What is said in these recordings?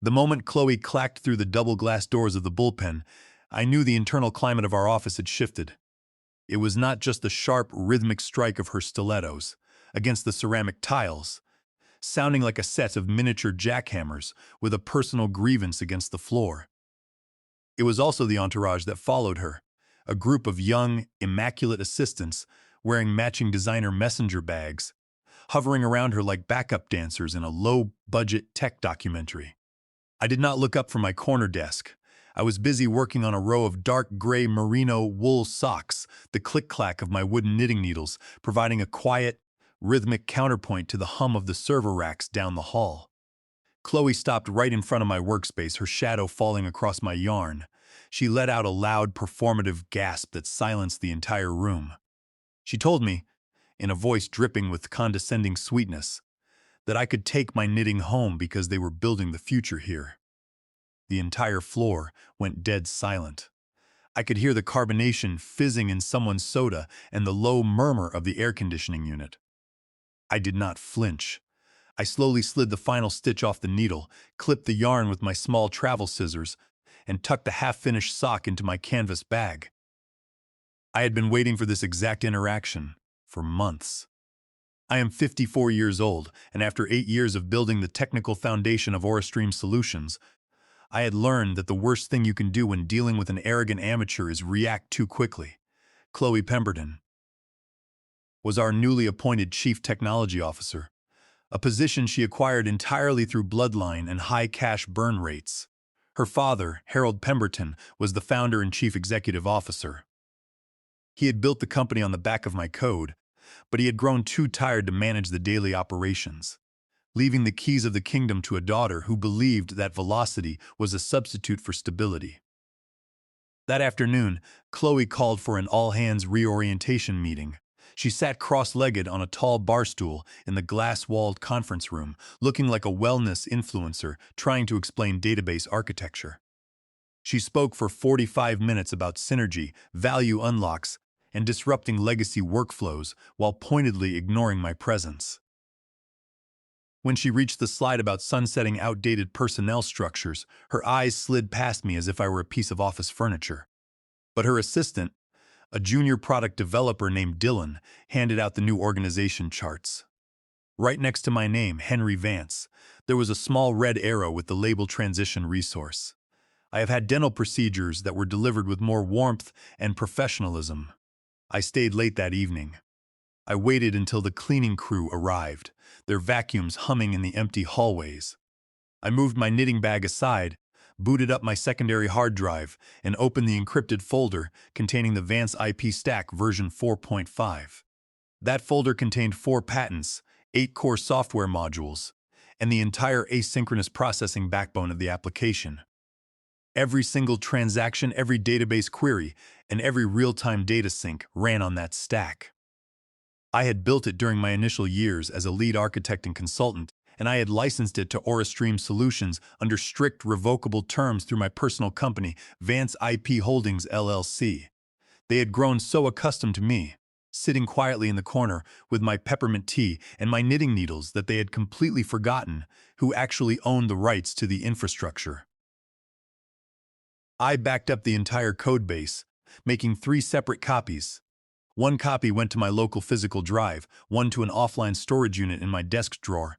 The moment Chloe clacked through the double glass doors of the bullpen, I knew the internal climate of our office had shifted. It was not just the sharp, rhythmic strike of her stilettos against the ceramic tiles, sounding like a set of miniature jackhammers with a personal grievance against the floor. It was also the entourage that followed her, a group of young, immaculate assistants wearing matching designer messenger bags, hovering around her like backup dancers in a low-budget tech documentary. I did not look up from my corner desk. I was busy working on a row of dark gray merino wool socks, the click-clack of my wooden knitting needles providing a quiet, rhythmic counterpoint to the hum of the server racks down the hall. Chloe stopped right in front of my workspace, her shadow falling across my yarn. She let out a loud, performative gasp that silenced the entire room. She told me, in a voice dripping with condescending sweetness, that I could take my knitting home because they were building the future here. The entire floor went dead silent. I could hear the carbonation fizzing in someone's soda and the low murmur of the air conditioning unit. I did not flinch. I slowly slid the final stitch off the needle, clipped the yarn with my small travel scissors, and tucked the half-finished sock into my canvas bag. I had been waiting for this exact interaction for months. I am 54 years old, and after 8 years of building the technical foundation of AuraStream Solutions, I had learned that the worst thing you can do when dealing with an arrogant amateur is react too quickly. Chloe Pemberton was our newly appointed Chief Technology Officer, a position she acquired entirely through bloodline and high cash burn rates. Her father, Harold Pemberton, was the founder and Chief Executive Officer. He had built the company on the back of my code, but he had grown too tired to manage the daily operations, leaving the keys of the kingdom to a daughter who believed that velocity was a substitute for stability. That afternoon, Chloe called for an all-hands reorientation meeting. She sat cross-legged on a tall bar stool in the glass-walled conference room, looking like a wellness influencer trying to explain database architecture. She spoke for 45 minutes about synergy, value unlocks, and disrupting legacy workflows while pointedly ignoring my presence. When she reached the slide about sunsetting outdated personnel structures, her eyes slid past me as if I were a piece of office furniture. But her assistant, a junior product developer named Dylan, handed out the new organization charts. Right next to my name, Henry Vance, there was a small red arrow with the label Transition Resource. I have had dental procedures that were delivered with more warmth and professionalism. I stayed late that evening. I waited until the cleaning crew arrived, their vacuums humming in the empty hallways. I moved my knitting bag aside, booted up my secondary hard drive, and opened the encrypted folder containing the Vance IP Stack version 4.5. That folder contained 4 patents, 8 core software modules, and the entire asynchronous processing backbone of the application. Every single transaction, every database query, and every real-time data sync ran on that stack. I had built it during my initial years as a lead architect and consultant, and I had licensed it to AuraStream Solutions under strict revocable terms through my personal company, Vance IP Holdings LLC. They had grown so accustomed to me, sitting quietly in the corner with my peppermint tea and my knitting needles, that they had completely forgotten who actually owned the rights to the infrastructure. I backed up the entire codebase, making 3 separate copies. One copy went to my local physical drive, one to an offline storage unit in my desk drawer,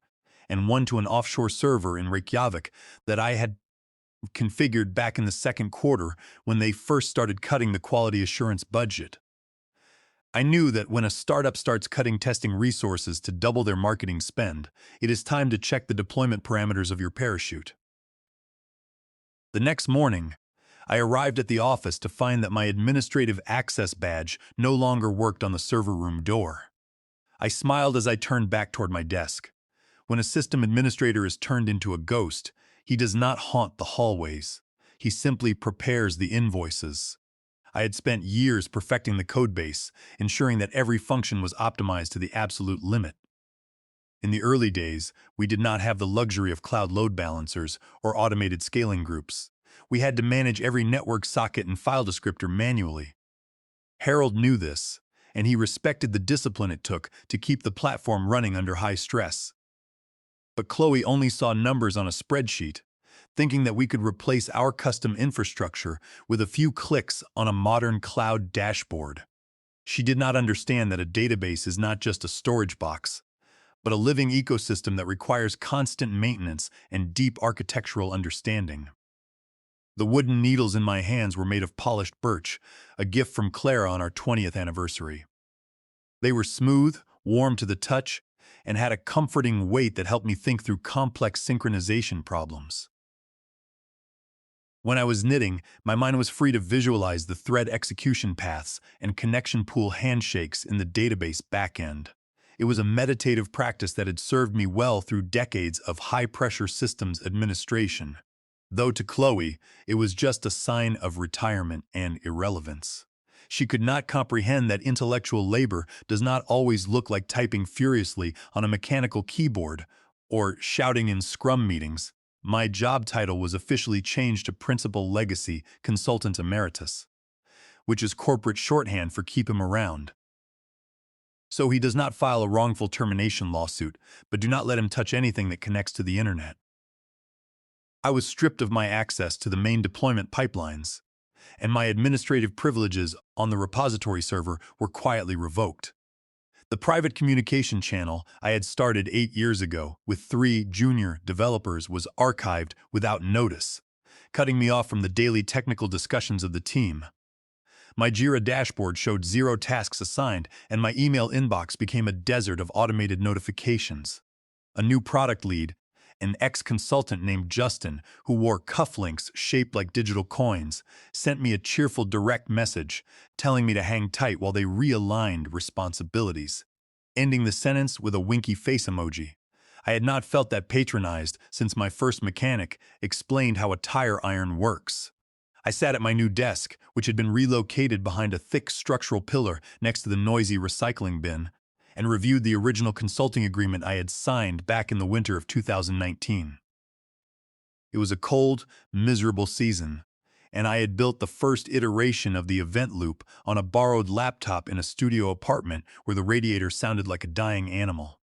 and one to an offshore server in Reykjavik that I had configured back in the second quarter when they first started cutting the quality assurance budget. I knew that when a startup starts cutting testing resources to double their marketing spend, it is time to check the deployment parameters of your parachute. The next morning, I arrived at the office to find that my administrative access badge no longer worked on the server room door. I smiled as I turned back toward my desk. When a system administrator is turned into a ghost, he does not haunt the hallways. He simply prepares the invoices. I had spent years perfecting the codebase, ensuring that every function was optimized to the absolute limit. In the early days, we did not have the luxury of cloud load balancers or automated scaling groups. We had to manage every network socket and file descriptor manually. Harold knew this, and he respected the discipline it took to keep the platform running under high stress. But Chloe only saw numbers on a spreadsheet. thinking that we could replace our custom infrastructure with a few clicks on a modern cloud dashboard. She did not understand that a database is not just a storage box, but a living ecosystem that requires constant maintenance and deep architectural understanding. The wooden needles in my hands were made of polished birch, a gift from Clara on our 20th anniversary. They were smooth, warm to the touch, and had a comforting weight that helped me think through complex synchronization problems. When I was knitting, my mind was free to visualize the thread execution paths and connection pool handshakes in the database backend. It was a meditative practice that had served me well through decades of high-pressure systems administration. Though to Chloe, it was just a sign of retirement and irrelevance. She could not comprehend that intellectual labor does not always look like typing furiously on a mechanical keyboard or shouting in Scrum meetings. My job title was officially changed to Principal Legacy Consultant Emeritus, which is corporate shorthand for keep him around. So he does not file a wrongful termination lawsuit, but do not let him touch anything that connects to the internet. I was stripped of my access to the main deployment pipelines, and my administrative privileges on the repository server were quietly revoked. The private communication channel I had started 8 years ago with 3 junior developers was archived without notice, cutting me off from the daily technical discussions of the team. My Jira dashboard showed 0 tasks assigned, and my email inbox became a desert of automated notifications. A new product lead, an ex-consultant named Justin, who wore cufflinks shaped like digital coins, sent me a cheerful direct message telling me to hang tight while they realigned responsibilities, ending the sentence with a winky face emoji. I had not felt that patronized since my first mechanic explained how a tire iron works. I sat at my new desk, which had been relocated behind a thick structural pillar next to the noisy recycling bin, and reviewed the original consulting agreement I had signed back in the winter of 2019. It was a cold, miserable season, and I had built the first iteration of the event loop on a borrowed laptop in a studio apartment where the radiator sounded like a dying animal.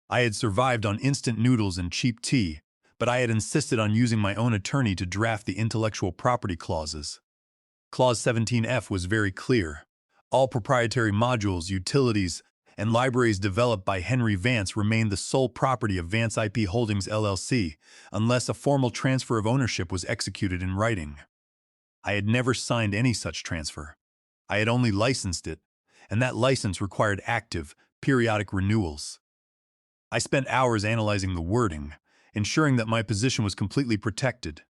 I had survived on instant noodles and cheap tea, but I had insisted on using my own attorney to draft the intellectual property clauses. Clause 17F was very clear. All proprietary modules, utilities, and libraries developed by Henry Vance remained the sole property of Vance IP Holdings LLC, unless a formal transfer of ownership was executed in writing. I had never signed any such transfer. I had only licensed it, and that license required active, periodic renewals. I spent hours analyzing the wording, ensuring that my position was completely protected.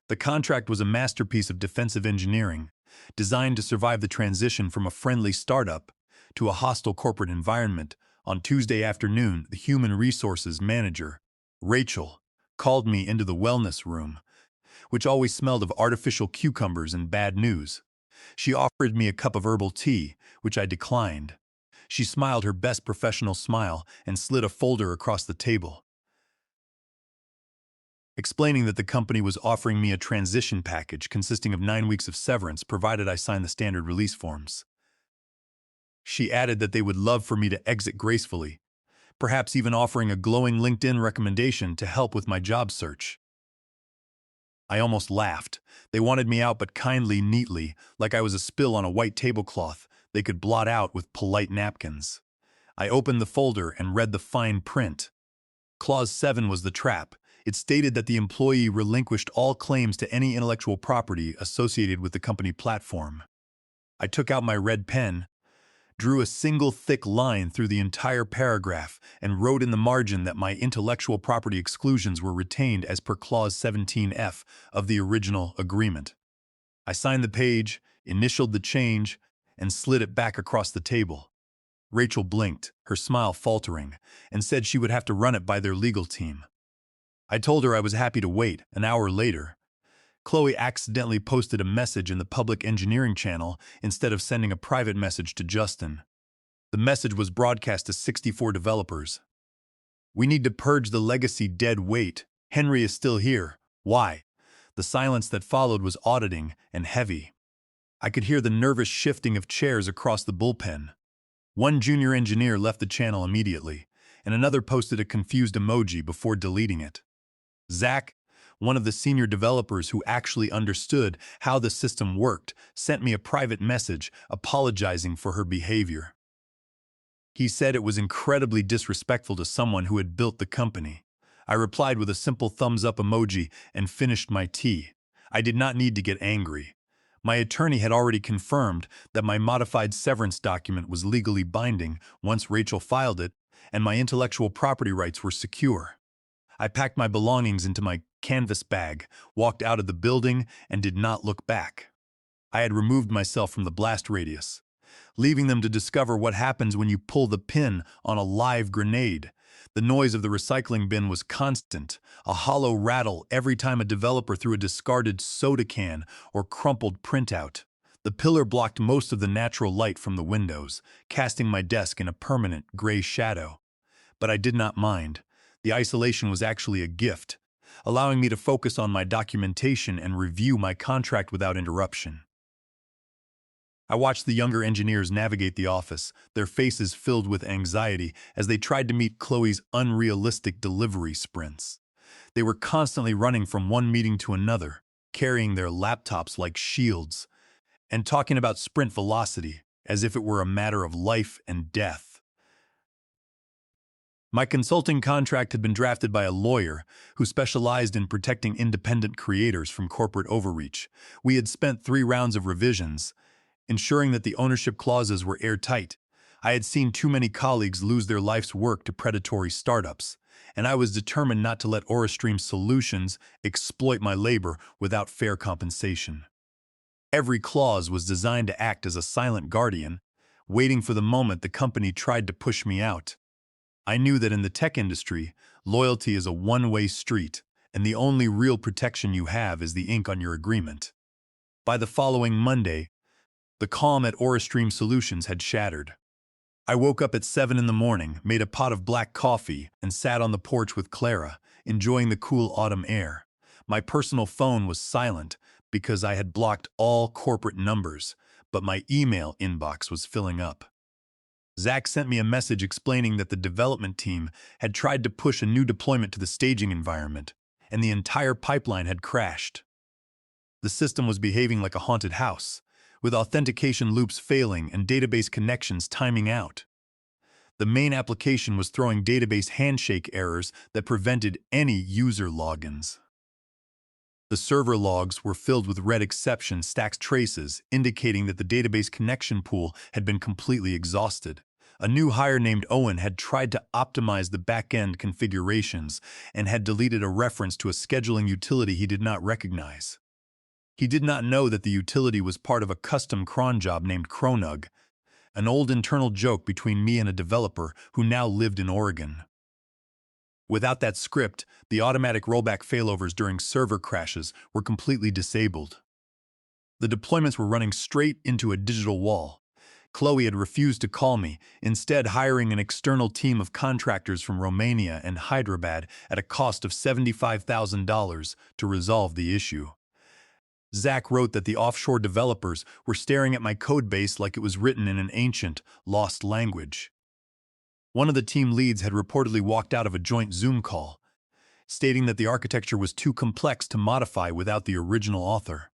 The contract was a masterpiece of defensive engineering, designed to survive the transition from a friendly startup to a hostile corporate environment. On Tuesday afternoon, the human resources manager, Rachel, called me into the wellness room, which always smelled of artificial cucumbers and bad news. She offered me a cup of herbal tea, which I declined. She smiled her best professional smile and slid a folder across the table, explaining that the company was offering me a transition package consisting of 9 weeks of severance provided I signed the standard release forms. She added that they would love for me to exit gracefully, perhaps even offering a glowing LinkedIn recommendation to help with my job search. I almost laughed. They wanted me out, but kindly, neatly, like I was a spill on a white tablecloth they could blot out with polite napkins. I opened the folder and read the fine print. Clause 7 was the trap. It stated that the employee relinquished all claims to any intellectual property associated with the company platform. I took out my red pen, drew a single thick line through the entire paragraph, and wrote in the margin that my intellectual property exclusions were retained as per Clause 17F of the original agreement. I signed the page, initialed the change, and slid it back across the table. Rachel blinked, her smile faltering, and said she would have to run it by their legal team. I told her I was happy to wait. An hour later, Chloe accidentally posted a message in the public engineering channel instead of sending a private message to Justin. The message was broadcast to 64 developers. "We need to purge the legacy dead weight. Henry is still here. Why?" The silence that followed was auditing and heavy. I could hear the nervous shifting of chairs across the bullpen. One junior engineer left the channel immediately, and another posted a confused emoji before deleting it. "Zach, One of the senior developers who actually understood how the system worked sent me a private message apologizing for her behavior. He said it was incredibly disrespectful to someone who had built the company. I replied with a simple thumbs up emoji and finished my tea. I did not need to get angry. My attorney had already confirmed that my modified severance document was legally binding once Rachel filed it, and my intellectual property rights were secure. I packed my belongings into my canvas bag, walked out of the building, and did not look back. I had removed myself from the blast radius, leaving them to discover what happens when you pull the pin on a live grenade. The noise of the recycling bin was constant, a hollow rattle every time a developer threw a discarded soda can or crumpled printout. The pillar blocked most of the natural light from the windows, casting my desk in a permanent gray shadow. But I did not mind. The isolation was actually a gift, allowing me to focus on my documentation and review my contract without interruption. I watched the younger engineers navigate the office, their faces filled with anxiety as they tried to meet Chloe's unrealistic delivery sprints. They were constantly running from one meeting to another, carrying their laptops like shields, and talking about sprint velocity as if it were a matter of life and death. My consulting contract had been drafted by a lawyer who specialized in protecting independent creators from corporate overreach. We had spent 3 rounds of revisions, ensuring that the ownership clauses were airtight. I had seen too many colleagues lose their life's work to predatory startups, and I was determined not to let Aurastream Solutions exploit my labor without fair compensation. Every clause was designed to act as a silent guardian, waiting for the moment the company tried to push me out. I knew that in the tech industry, loyalty is a one-way street, and the only real protection you have is the ink on your agreement. By the following Monday, the calm at Aurastream Solutions had shattered. I woke up at 7 in the morning, made a pot of black coffee, and sat on the porch with Clara, enjoying the cool autumn air. My personal phone was silent because I had blocked all corporate numbers, but my email inbox was filling up. Zach sent me a message explaining that the development team had tried to push a new deployment to the staging environment, and the entire pipeline had crashed. The system was behaving like a haunted house, with authentication loops failing and database connections timing out. The main application was throwing database handshake errors that prevented any user logins. The server logs were filled with red exception stacks traces, indicating that the database connection pool had been completely exhausted. A new hire named Owen had tried to optimize the back-end configurations and had deleted a reference to a scheduling utility he did not recognize. He did not know that the utility was part of a custom cron job named Cronug, an old internal joke between me and a developer who now lived in Oregon. Without that script, the automatic rollback failovers during server crashes were completely disabled. The deployments were running straight into a digital wall. Chloe had refused to call me, instead hiring an external team of contractors from Romania and Hyderabad at a cost of $75,000 to resolve the issue. Zach wrote that the offshore developers were staring at my codebase like it was written in an ancient, lost language. One of the team leads had reportedly walked out of a joint Zoom call, stating that the architecture was too complex to modify without the original author.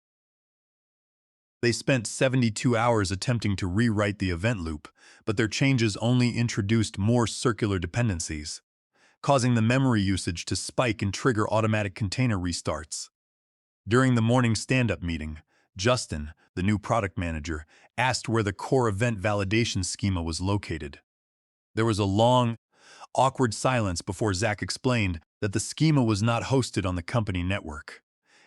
They spent 72 hours attempting to rewrite the event loop, but their changes only introduced more circular dependencies, causing the memory usage to spike and trigger automatic container restarts. During the morning stand-up meeting, Justin, the new product manager, asked where the core event validation schema was located. There was a long, awkward silence before Zach explained that the schema was not hosted on the company network.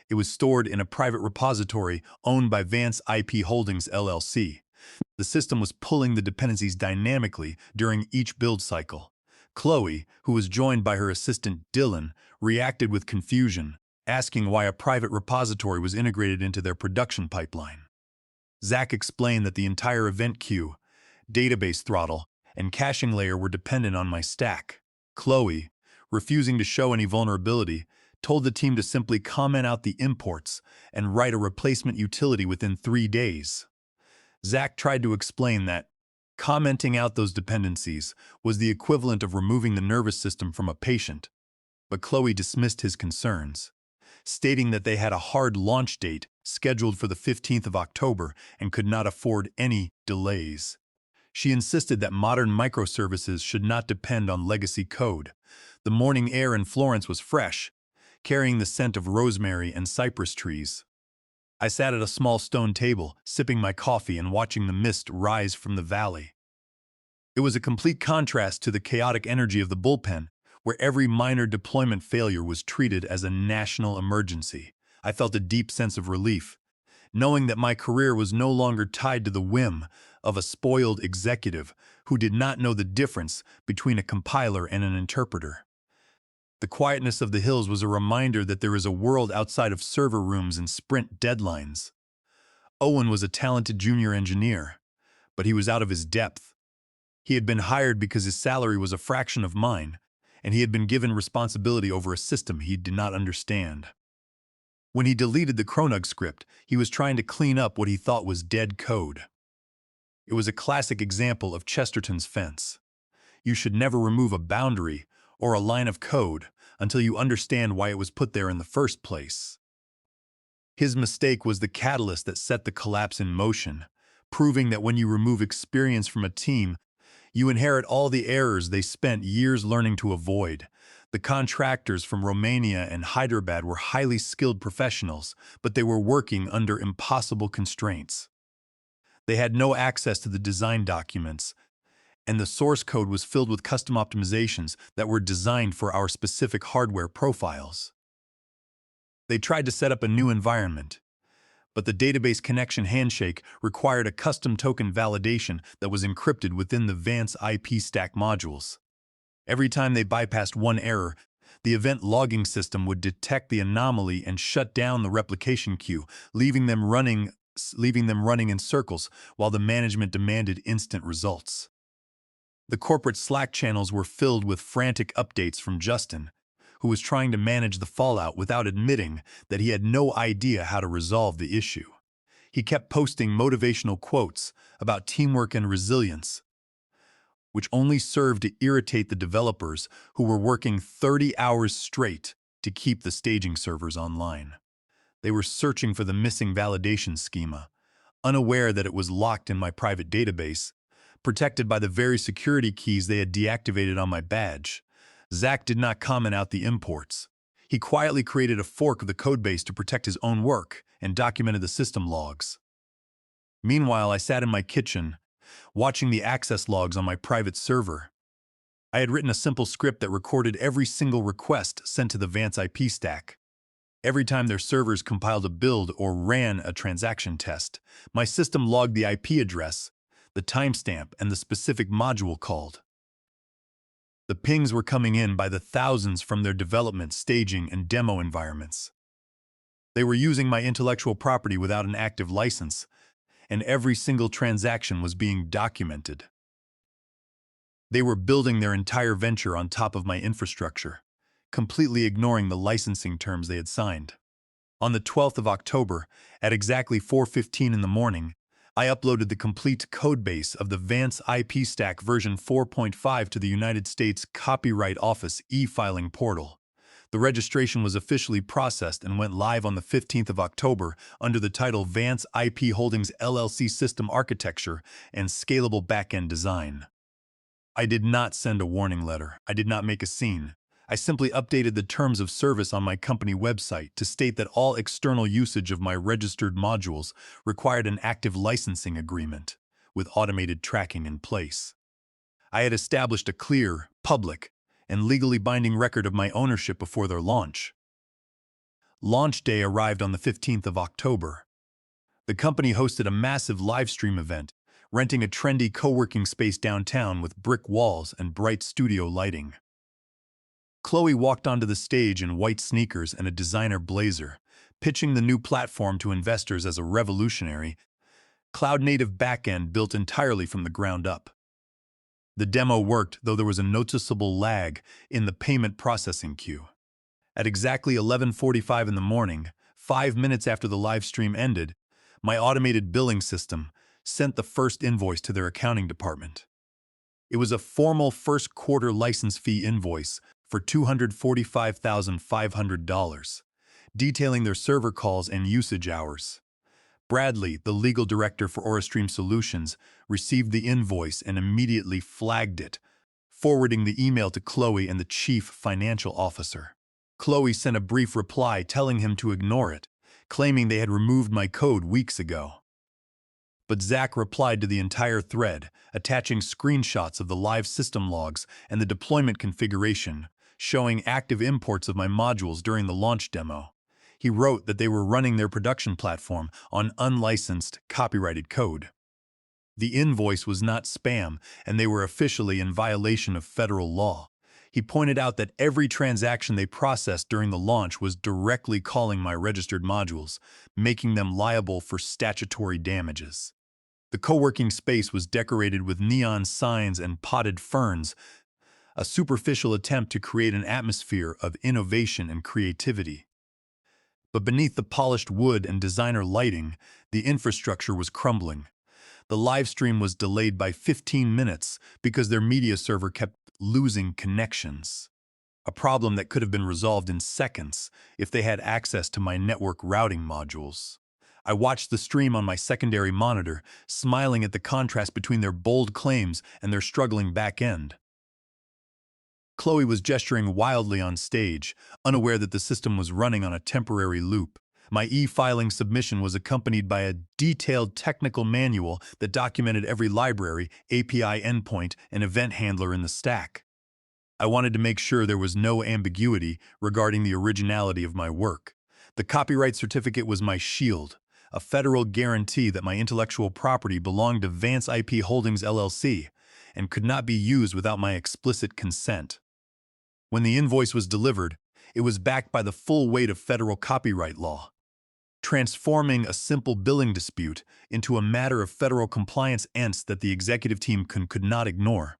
It was stored in a private repository owned by Vance IP Holdings LLC. The system was pulling the dependencies dynamically during each build cycle. Chloe, who was joined by her assistant Dylan, reacted with confusion, asking why a private repository was integrated into their production pipeline. Zach explained that the entire event queue, database throttle, and caching layer were dependent on my stack. Chloe, refusing to show any vulnerability, told the team to simply comment out the imports and write a replacement utility within 3 days. Zach tried to explain that commenting out those dependencies was the equivalent of removing the nervous system from a patient, but Chloe dismissed his concerns, stating that they had a hard launch date scheduled for the 15th of October and could not afford any delays. She insisted that modern microservices should not depend on legacy code. The morning air in Florence was fresh, carrying the scent of rosemary and cypress trees. I sat at a small stone table, sipping my coffee and watching the mist rise from the valley. It was a complete contrast to the chaotic energy of the bullpen, where every minor deployment failure was treated as a national emergency. I felt a deep sense of relief, knowing that my career was no longer tied to the whim of a spoiled executive who did not know the difference between a compiler and an interpreter. The quietness of the hills was a reminder that there is a world outside of server rooms and sprint deadlines. Owen was a talented junior engineer, but he was out of his depth. He had been hired because his salary was a fraction of mine, and he had been given responsibility over a system he did not understand. When he deleted the Cronug script, he was trying to clean up what he thought was dead code. It was a classic example of Chesterton's fence. You should never remove a boundary or a line of code until you understand why it was put there in the first place. His mistake was the catalyst that set the collapse in motion, proving that when you remove experience from a team, you inherit all the errors they spent years learning to avoid. The contractors from Romania and Hyderabad were highly skilled professionals, but they were working under impossible constraints. They had no access to the design documents, and the source code was filled with custom optimizations that were designed for our specific hardware profiles. They tried to set up a new environment, but the database connection handshake required a custom token validation that was encrypted within the Vance IP stack modules. Every time they bypassed one error, the event logging system would detect the anomaly and shut down the replication queue, leaving them running in circles while the management demanded instant results. The corporate Slack channels were filled with frantic updates from Justin, who was trying to manage the fallout without admitting that he had no idea how to resolve the issue. He kept posting motivational quotes about teamwork and resilience, which only served to irritate the developers who were working 30 hours straight to keep the staging servers online. They were searching for the missing validation schema, unaware that it was locked in my private database, protected by the very security keys they had deactivated on my badge. Zach did not comment out the imports. He quietly created a fork of the codebase to protect his own work and documented the system logs. Meanwhile, I sat in my kitchen, watching the access logs on my private server. I had written a simple script that recorded every single request sent to the Vance IP stack. Every time their servers compiled a build or ran a transaction test, my system logged the IP address, the timestamp, and the specific module called. The pings were coming in by the thousands from their development, staging, and demo environments. They were using my intellectual property without an active license, and every single transaction was being documented. They were building their entire venture on top of my infrastructure, completely ignoring the licensing terms they had signed. On the 12th of October, at exactly 4:15 in the morning, I uploaded the complete codebase of the Vance IP Stack version 4.5 to the United States Copyright Office e-filing portal. The registration was officially processed and went live on the 15th of October under the title Vance IP Holdings LLC System Architecture and Scalable Backend Design. I did not send a warning letter. I did not make a scene. I simply updated the terms of service on my company website to state that all external usage of my registered modules required an active licensing agreement, with automated tracking in place. I had established a clear, public, and legally binding record of my ownership before their launch. Launch day arrived on the 15th of October. The company hosted a massive live stream event, renting a trendy co-working space downtown with brick walls and bright studio lighting. Chloe walked onto the stage in white sneakers and a designer blazer, pitching the new platform to investors as a revolutionary, cloud-native backend built entirely from the ground up. The demo worked, though there was a noticeable lag in the payment processing queue. At exactly 11:45 in the morning, 5 minutes after the live stream ended, my automated billing system sent the first invoice to their accounting department. It was a formal first-quarter license fee invoice for $245,500, detailing their server calls and usage hours. Bradley, the legal director for Aurastream Solutions, received the invoice and immediately flagged it, forwarding the email to Chloe and the chief financial officer. Chloe sent a brief reply telling him to ignore it, claiming they had removed my code weeks ago. But Zach replied to the entire thread, attaching screenshots of the live system logs and the deployment configuration, showing active imports of my modules during the launch demo. He wrote that they were running their production platform on unlicensed, copyrighted code. The invoice was not spam, and they were officially in violation of federal law. He pointed out that every transaction they processed during the launch was directly calling my registered modules, making them liable for statutory damages. The co-working space was decorated with neon signs and potted ferns, a superficial attempt to create an atmosphere of innovation and creativity. But beneath the polished wood and designer lighting, the infrastructure was crumbling. The live stream was delayed by 15 minutes because their media server kept losing connections, a problem that could have been resolved in seconds if they had access to my network routing modules. I watched the stream on my secondary monitor, smiling at the contrast between their bold claims and their struggling back end. Chloe was gesturing wildly on stage, unaware that the system was running on a temporary loop. My e-filing submission was accompanied by a detailed technical manual that documented every library, API endpoint, and event handler in the stack. I wanted to make sure there was no ambiguity regarding the originality of my work. The copyright certificate was my shield, a federal guarantee that my intellectual property belonged to Vance IP Holdings LLC and could not be used without my explicit consent. When the invoice was delivered, it was backed by the full weight of federal copyright law, transforming a simple billing dispute into a matter of federal compliance that the executive team could not ignore.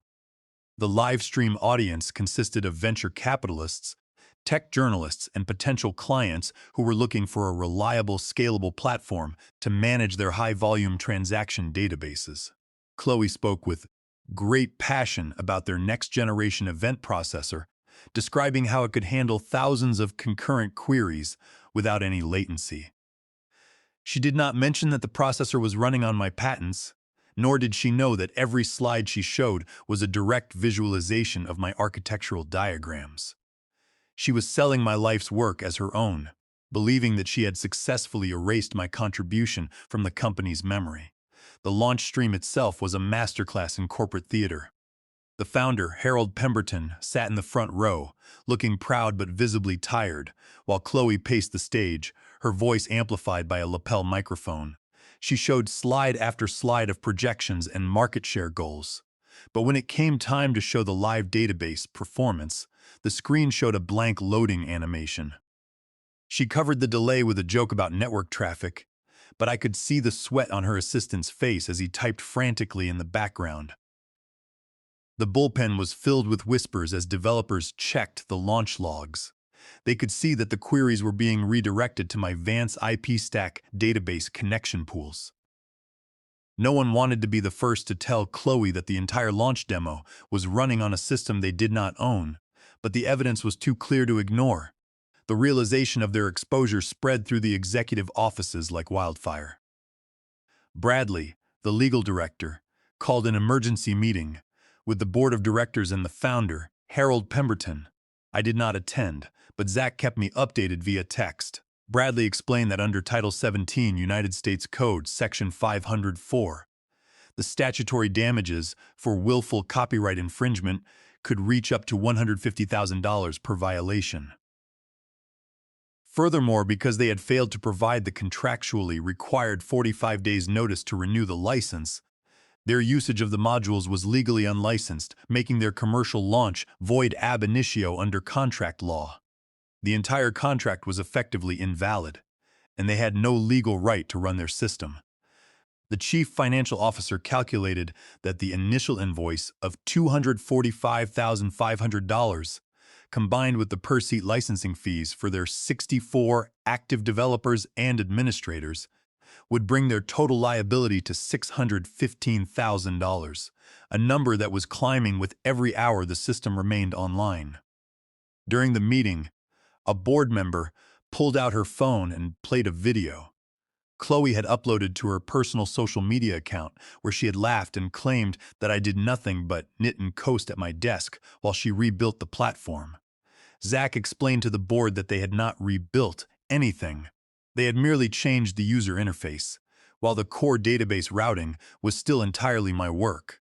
The live stream audience consisted of venture capitalists, tech journalists, and potential clients who were looking for a reliable, scalable platform to manage their high-volume transaction databases. Chloe spoke with great passion about their next-generation event processor, describing how it could handle thousands of concurrent queries without any latency. She did not mention that the processor was running on my patents, nor did she know that every slide she showed was a direct visualization of my architectural diagrams. She was selling my life's work as her own, believing that she had successfully erased my contribution from the company's memory. The launch stream itself was a masterclass in corporate theater. The founder, Harold Pemberton, sat in the front row, looking proud but visibly tired, while Chloe paced the stage, her voice amplified by a lapel microphone. She showed slide after slide of projections and market share goals. But when it came time to show the live database performance, the screen showed a blank loading animation. She covered the delay with a joke about network traffic, but I could see the sweat on her assistant's face as he typed frantically in the background. The bullpen was filled with whispers as developers checked the launch logs. They could see that the queries were being redirected to my Vance IP Stack database connection pools. No one wanted to be the first to tell Chloe that the entire launch demo was running on a system they did not own, but the evidence was too clear to ignore. The realization of their exposure spread through the executive offices like wildfire. Bradley, the legal director, called an emergency meeting with the board of directors and the founder, Harold Pemberton. I did not attend, but Zach kept me updated via text. Bradley explained that under Title 17 United States Code, Section 504, the statutory damages for willful copyright infringement could reach up to $150,000 per violation. Furthermore, because they had failed to provide the contractually required 45 days notice to renew the license, their usage of the modules was legally unlicensed, making their commercial launch void ab initio under contract law. The entire contract was effectively invalid, and they had no legal right to run their system. The chief financial officer calculated that the initial invoice of $245,500, combined with the per-seat licensing fees for their 64 active developers and administrators, would bring their total liability to $615,000, a number that was climbing with every hour the system remained online. During the meeting, a board member, pulled out her phone and played a video. Chloe had uploaded to her personal social media account where she had laughed and claimed that I did nothing but knit and coast at my desk while she rebuilt the platform. Zach explained to the board that they had not rebuilt anything. They had merely changed the user interface, while the core database routing was still entirely my work.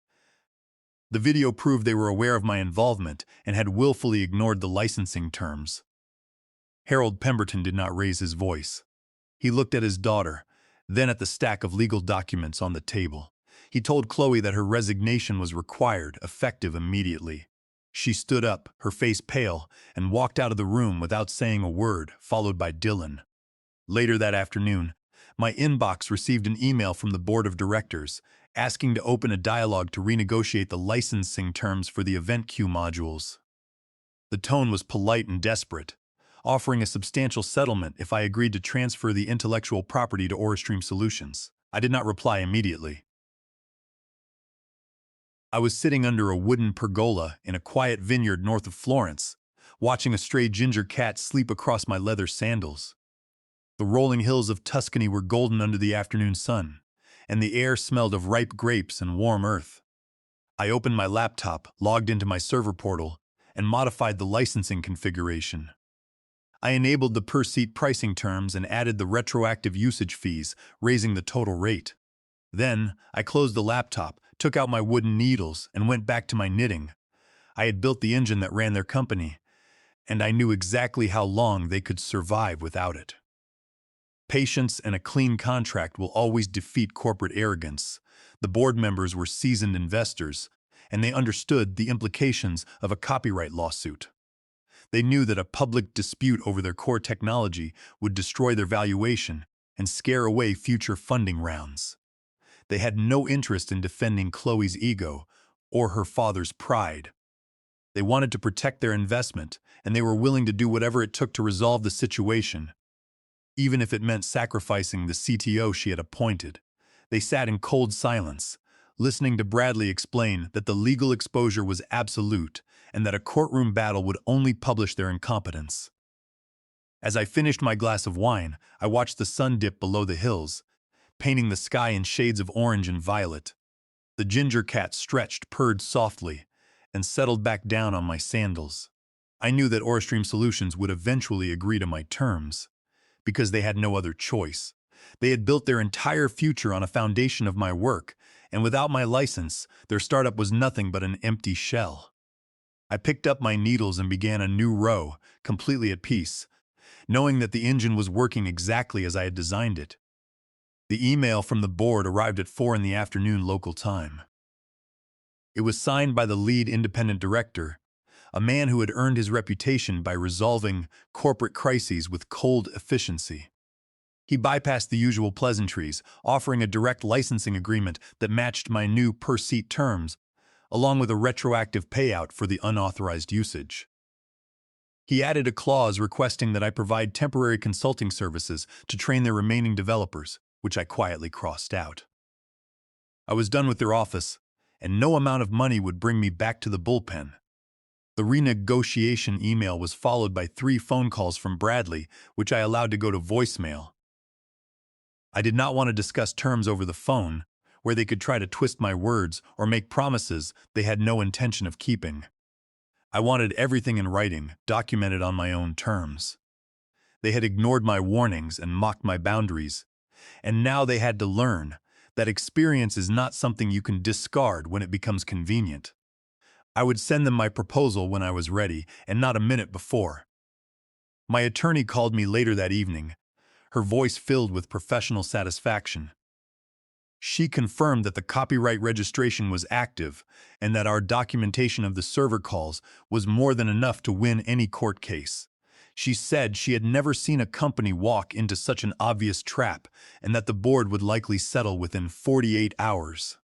The video proved they were aware of my involvement and had willfully ignored the licensing terms. Harold Pemberton did not raise his voice. He looked at his daughter, then at the stack of legal documents on the table. He told Chloe that her resignation was required, effective immediately. She stood up, her face pale, and walked out of the room without saying a word, followed by Dylan. Later that afternoon, my inbox received an email from the board of directors asking to open a dialogue to renegotiate the licensing terms for the event queue modules. The tone was polite and desperate, offering a substantial settlement if I agreed to transfer the intellectual property to Aurastream Solutions. I did not reply immediately. I was sitting under a wooden pergola in a quiet vineyard north of Florence, watching a stray ginger cat sleep across my leather sandals. The rolling hills of Tuscany were golden under the afternoon sun, and the air smelled of ripe grapes and warm earth. I opened my laptop, logged into my server portal, and modified the licensing configuration. I enabled the per-seat pricing terms and added the retroactive usage fees, raising the total rate. Then, I closed the laptop, took out my wooden needles, and went back to my knitting. I had built the engine that ran their company, and I knew exactly how long they could survive without it. Patience and a clean contract will always defeat corporate arrogance. The board members were seasoned investors, and they understood the implications of a copyright lawsuit. They knew that a public dispute over their core technology would destroy their valuation and scare away future funding rounds. They had no interest in defending Chloe's ego or her father's pride. They wanted to protect their investment, and they were willing to do whatever it took to resolve the situation, even if it meant sacrificing the CTO she had appointed. They sat in cold silence, listening to Bradley explain that the legal exposure was absolute and that a courtroom battle would only publish their incompetence. As I finished my glass of wine, I watched the sun dip below the hills, painting the sky in shades of orange and violet. The ginger cat stretched, purred softly, and settled back down on my sandals. I knew that Aurastream Solutions would eventually agree to my terms, because they had no other choice. They had built their entire future on a foundation of my work, and without my license, their startup was nothing but an empty shell. I picked up my needles and began a new row, completely at peace, knowing that the engine was working exactly as I had designed it. The email from the board arrived at 4 p.m. local time. It was signed by the lead independent director, a man who had earned his reputation by resolving corporate crises with cold efficiency. He bypassed the usual pleasantries, offering a direct licensing agreement that matched my new per-seat terms, along with a retroactive payout for the unauthorized usage. He added a clause requesting that I provide temporary consulting services to train their remaining developers, which I quietly crossed out. I was done with their office, and no amount of money would bring me back to the bullpen. The renegotiation email was followed by 3 phone calls from Bradley, which I allowed to go to voicemail. I did not want to discuss terms over the phone, where they could try to twist my words or make promises they had no intention of keeping. I wanted everything in writing, documented on my own terms. They had ignored my warnings and mocked my boundaries, and now they had to learn that experience is not something you can discard when it becomes convenient. I would send them my proposal when I was ready, and not a minute before. My attorney called me later that evening, her voice filled with professional satisfaction. She confirmed that the copyright registration was active and that our documentation of the server calls was more than enough to win any court case. She said she had never seen a company walk into such an obvious trap and that the board would likely settle within 48 hours.